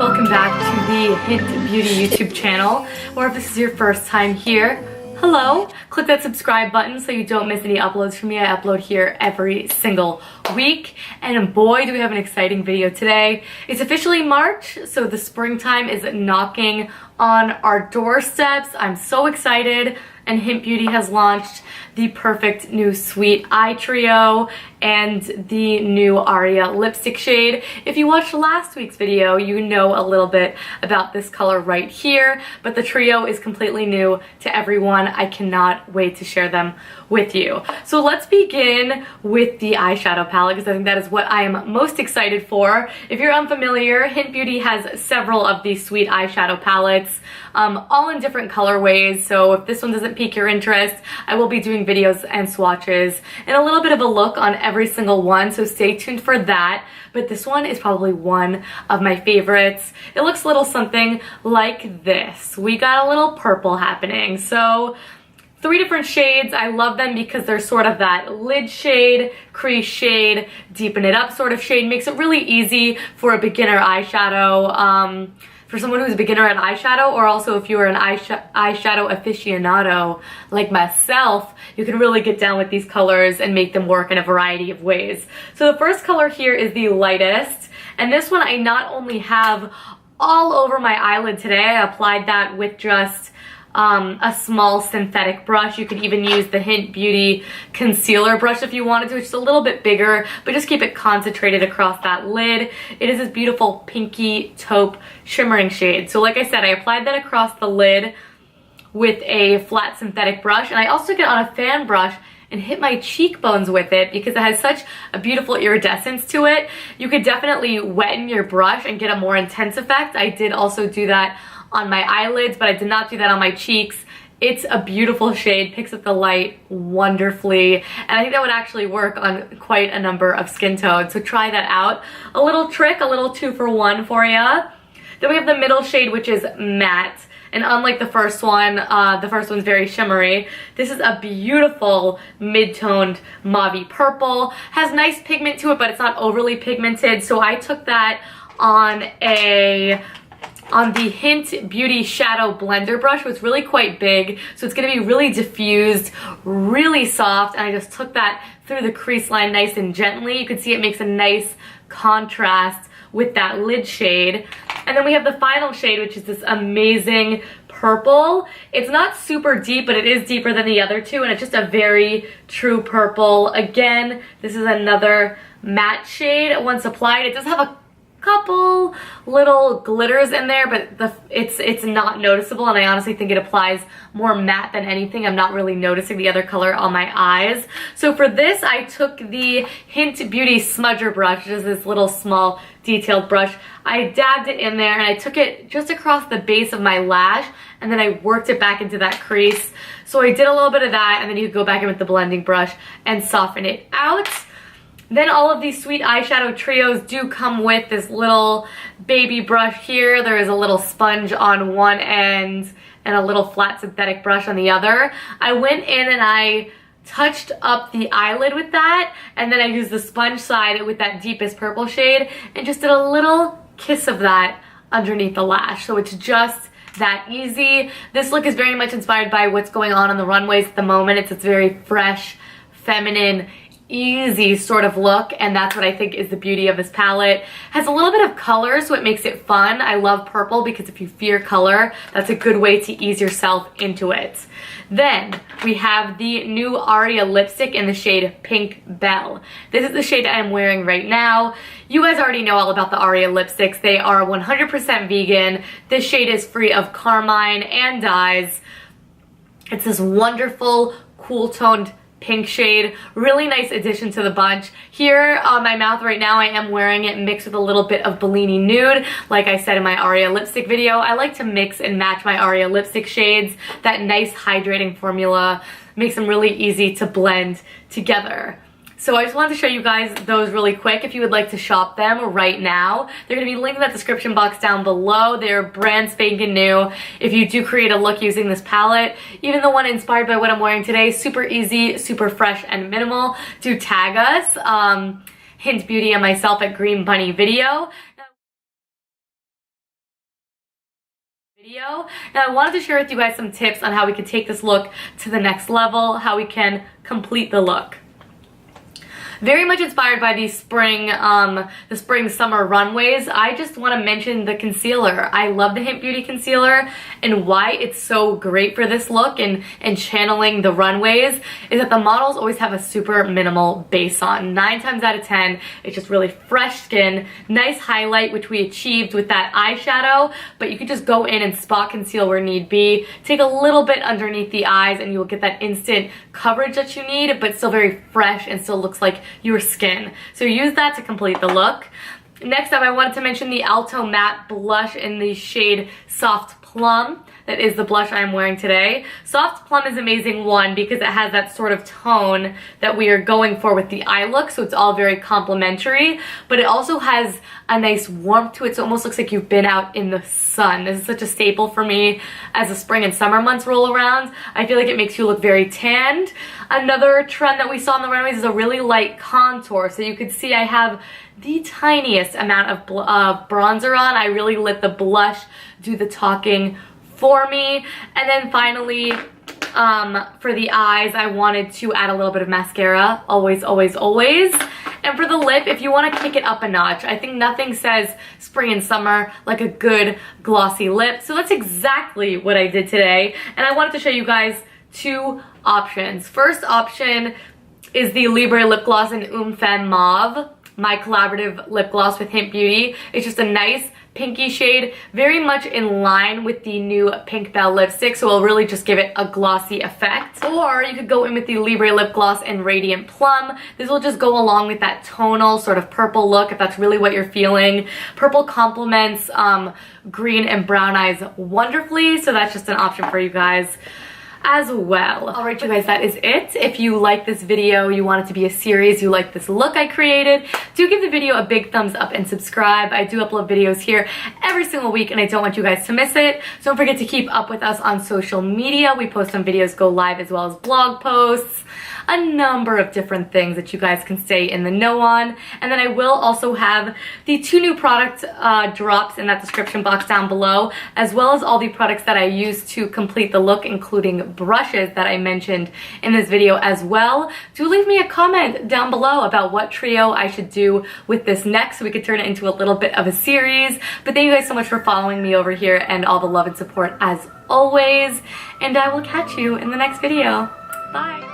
welcome back to the Hynt Beauty YouTube channel, or if this is your first time here, hello! Click that subscribe button so you don't miss any uploads from me. I upload here every single week, and boy do we have an exciting video today. It's officially March, so the springtime is knocking on our doorsteps. I'm so excited, and Hynt Beauty has launched the perfect new sweet eye trio and the new Aria lipstick shade. If you watched last week's video, you know a little bit about this color right here, but the trio is completely new to everyone. I cannot wait to share them with you. So let's begin with the eyeshadow palette, because I think that is what I am most excited for. If you're unfamiliar, Hynt Beauty has several of these sweet eyeshadow palettes, all in different colorways, so if this one doesn't pique your interest, I will be doing videos and swatches and a little bit of a look on every single one, so stay tuned for that. But this one is probably one of my favorites. It looks a little something like this. We got a little purple happening, so 3 different shades. I love them because they're sort of that lid shade, crease shade, deepen it up sort of shade. Makes it really easy for a beginner eyeshadow, for someone who's a beginner at eyeshadow, or also if you are an eyeshadow aficionado like myself, you can really get down with these colors and make them work in a variety of ways. So the first color here is the lightest, and this one I not only have all over my eyelid today, I applied that with just a small synthetic brush. You could even use the Hynt Beauty concealer brush if you wanted to, which is a little bit bigger, but just keep it concentrated across that lid. It is this beautiful pinky taupe shimmering shade. So like I said, I applied that across the lid with a flat synthetic brush, and I also took it on a fan brush and hit my cheekbones with it because it has such a beautiful iridescence to it. You could definitely weten your brush and get a more intense effect. I did also do that on my eyelids, but I did not do that on my cheeks. It's a beautiful shade, picks up the light wonderfully, and I think that would actually work on quite a number of skin tones, so try that out. A little trick, a little 2-for-1 for ya. Then we have the middle shade, which is matte, and unlike the first one's very shimmery. This is a beautiful mid-toned mauve purple. Has nice pigment to it, but it's not overly pigmented, so I took that on the Hynt Beauty Shadow Blender brush, was really quite big, so it's going to be really diffused, really soft, and I just took that through the crease line nice and gently. You can see it makes a nice contrast with that lid shade. And then we have the final shade, which is this amazing purple. It's not super deep, but it is deeper than the other two, and it's just a very true purple. Again, this is another matte shade. Once applied, it does have a couple little glitters in there, but it's not noticeable, and I honestly think it applies more matte than anything. I'm not really noticing the other color on my eyes. So for this, I took the Hynt Beauty Smudger brush, which is this little small detailed brush. I dabbed it in there, and I took it just across the base of my lash, and then I worked it back into that crease. So I did a little bit of that, and then you go back in with the blending brush and soften it out. Then all of these sweet eyeshadow trios do come with this little baby brush here. There is a little sponge on one end and a little flat synthetic brush on the other. I went in and I touched up the eyelid with that, and then I used the sponge side with that deepest purple shade and just did a little kiss of that underneath the lash. So it's just that easy. This look is very much inspired by what's going on the runways at the moment. It's very fresh, feminine, easy sort of look, and that's what I think is the beauty of this palette. Has a little bit of color, so it makes it fun. I love purple because if you fear color, that's a good way to ease yourself into it. Then we have the new Aria lipstick in the shade Pink Belle. This is the shade I am wearing right now. You guys already know all about the Aria lipsticks. They are 100% vegan. This shade is free of carmine and dyes. It's this wonderful, cool toned pink shade. Really nice addition to the bunch. Here on my mouth right now, I am wearing it mixed with a little bit of Bellini Nude. Like I said in my Aria lipstick video, I like to mix and match my Aria lipstick shades. That nice hydrating formula makes them really easy to blend together. So I just wanted to show you guys those really quick if you would like to shop them right now. They're going to be linked in that description box down below. They're brand spanking new. If you do create a look using this palette, even the one inspired by what I'm wearing today, super easy, super fresh, and minimal, do tag us, Hynt Beauty and myself at Green Bunny Video. Video. Now I wanted to share with you guys some tips on how we can take this look to the next level, how we can complete the look. Very much inspired by the spring summer runways. I just want to mention the concealer. I love the Hynt Beauty concealer, and why it's so great for this look and channeling the runways is that the models always have a super minimal base on. 9 times out of 10, it's just really fresh skin, nice highlight, which we achieved with that eyeshadow, but you can just go in and spot conceal where need be. Take a little bit underneath the eyes and you will get that instant coverage that you need, but still very fresh and still looks like your skin. So use that to complete the look. Next up, I wanted to mention the Alto Matte Blush in the shade Soft Plum. That is the blush I'm wearing today. Soft Plum is amazing, one, because it has that sort of tone that we are going for with the eye look, so it's all very complementary, but it also has a nice warmth to it, so it almost looks like you've been out in the sun. This is such a staple for me as the spring and summer months roll around. I feel like it makes you look very tanned. Another trend that we saw in the runways is a really light contour, so you can see I have the tiniest amount of bronzer on. I really let the blush do the talking for me. And then finally, for the eyes, I wanted to add a little bit of mascara. Always, always, always. And for the lip, if you want to kick it up a notch, I think nothing says spring and summer like a good glossy lip. So that's exactly what I did today. And I wanted to show you guys 2 options. First option is the Libra Lip Gloss in Femme Mauve, my collaborative lip gloss with Hynt Beauty. It's just a nice pinky shade, very much in line with the new Pink Belle lipstick, so it'll really just give it a glossy effect. Or you could go in with the Libra Lip Gloss in Radiant Plum. This will just go along with that tonal sort of purple look if that's really what you're feeling. Purple complements green and brown eyes wonderfully, so that's just an option for you guys as well. Alright you guys, that is it. If you like this video, you want it to be a series, you like this look I created, do give the video a big thumbs up and subscribe. I do upload videos here every single week and I don't want you guys to miss it. So don't forget to keep up with us on social media. We post some videos, go live, as well as blog posts, a number of different things that you guys can stay in the know on. And then I will also have the 2 new product drops in that description box down below, as well as all the products that I use to complete the look, including brushes that I mentioned in this video as well. Do leave me a comment down below about what trio I should do with this next, so we could turn it into a little bit of a series. But thank you guys so much for following me over here and all the love and support as always. And I will catch you in the next video. Bye.